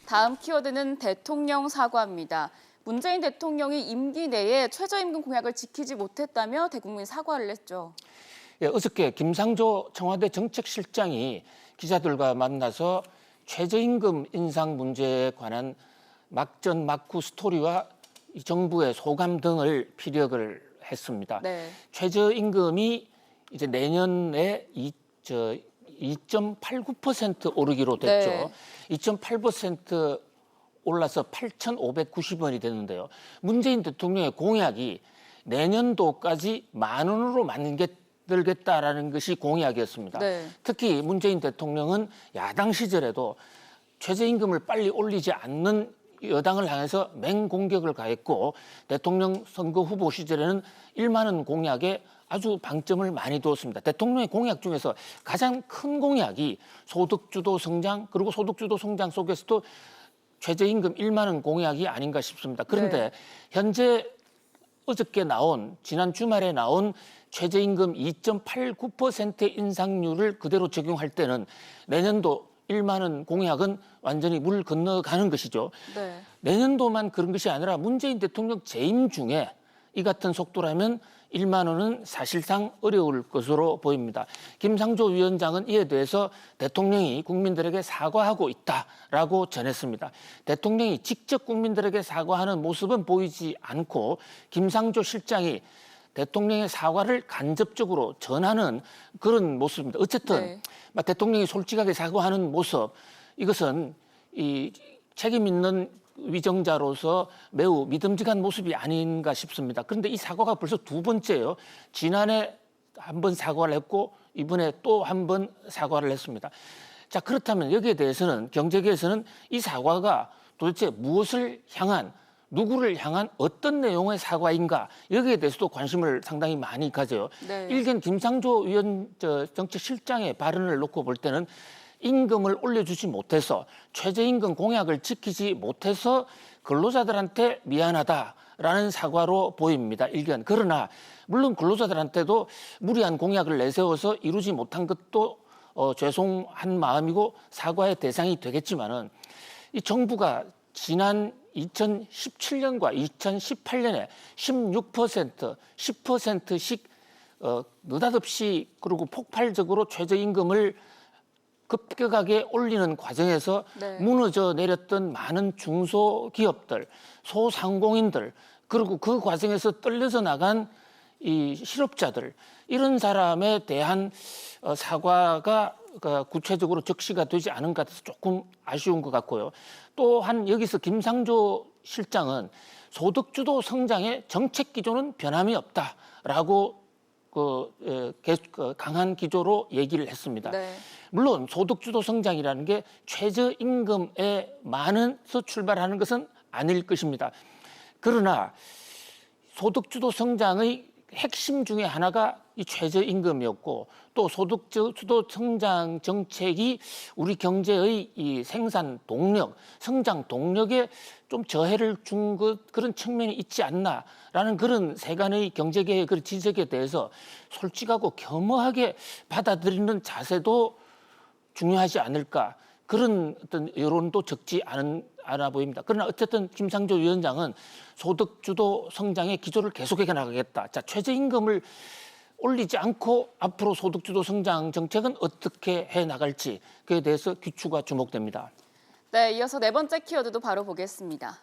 다음 키워드는 대통령 사과입니다. 문재인 대통령이 임기 내에 최저임금 공약을 지키지 못했다며 대국민 사과를 했죠. 예, 어저께 김상조 청와대 정책실장이 기자들과 만나서 최저임금 인상 문제에 관한 막전 막후 스토리와 이 정부의 소감 등을 피력을 했습니다. 네. 최저임금이 이제 내년에 2.89% 오르기로 됐죠. 네. 2.8% 올라서 8,590원이 됐는데요. 문재인 대통령의 공약이 내년도까지 10,000원으로 만들겠다라는 것이 공약이었습니다. 네. 특히 문재인 대통령은 야당 시절에도 최저임금을 빨리 올리지 않는 여당을 향해서 맹공격을 가했고 대통령 선거 후보 시절에는 10,000원 공약에 아주 방점을 많이 두었습니다. 대통령의 공약 중에서 가장 큰 공약이 소득주도 성장, 그리고 소득주도 성장 속에서도 최저임금 10,000원 공약이 아닌가 싶습니다. 그런데 네. 현재 어저께 지난 주말에 나온 최저임금 2.89% 인상률을 그대로 적용할 때는 내년도 10,000원 공약은 완전히 물 건너가는 것이죠. 네. 내년도만 그런 것이 아니라 문재인 대통령 재임 중에 이 같은 속도라면 10,000원은 사실상 어려울 것으로 보입니다. 김상조 위원장은 이에 대해서 대통령이 국민들에게 사과하고 있다라고 전했습니다. 대통령이 직접 국민들에게 사과하는 모습은 보이지 않고 김상조 실장이 대통령의 사과를 간접적으로 전하는 그런 모습입니다. 어쨌든 네. 대통령이 솔직하게 사과하는 모습, 이것은 이 책임 있는 위정자로서 매우 믿음직한 모습이 아닌가 싶습니다. 그런데 이 사과가 벌써 두 번째예요. 지난해 한 번 사과를 했고 이번에 또 한 번 사과를 했습니다. 자, 그렇다면 여기에 대해서는 경제계에서는 이 사과가 도대체 무엇을 향한, 누구를 향한 어떤 내용의 사과인가, 여기에 대해서도 관심을 상당히 많이 가져요. 네. 일견 김상조 정책실장의 발언을 놓고 볼 때는 임금을 올려주지 못해서, 최저임금 공약을 지키지 못해서 근로자들한테 미안하다라는 사과로 보입니다. 일견. 그러나 물론 근로자들한테도 무리한 공약을 내세워서 이루지 못한 것도 죄송한 마음이고 사과의 대상이 되겠지만은, 이 정부가 지난 2017년과 2018년에 16%, 10%씩 느닷없이 그리고 폭발적으로 최저임금을 급격하게 올리는 과정에서 네. 무너져 내렸던 많은 중소기업들, 소상공인들, 그리고 그 과정에서 떨려져 나간 이 실업자들, 이런 사람에 대한 사과가 구체적으로 적시가 되지 않은 것 같아서 조금 아쉬운 것 같고요. 또한 여기서 김상조 실장은 소득주도 성장의 정책 기조는 변함이 없다라고 강한 기조로 얘기를 했습니다. 네. 물론 소득주도 성장이라는 게 최저임금에 많은서 출발하는 것은 아닐 것입니다. 그러나 소득주도 성장의 핵심 중에 하나가 이 최저임금이었고, 또 소득주도 성장 정책이 우리 경제의 이 생산 동력, 성장 동력에 좀 저해를 준 그런 측면이 있지 않나라는 그런 세간의 경제계의 그런 지적에 대해서 솔직하고 겸허하게 받아들이는 자세도 중요하지 않을까, 그런 어떤 여론도 적지 않아 보입니다. 그러나 어쨌든 김상조 위원장은 소득주도 성장의 기조를 계속해 나가겠다. 자, 최저임금을 올리지 않고 앞으로 소득주도 성장 정책은 어떻게 해 나갈지, 그에 대해서 귀추가 주목됩니다. 네, 이어서 네 번째 키워드도 바로 보겠습니다.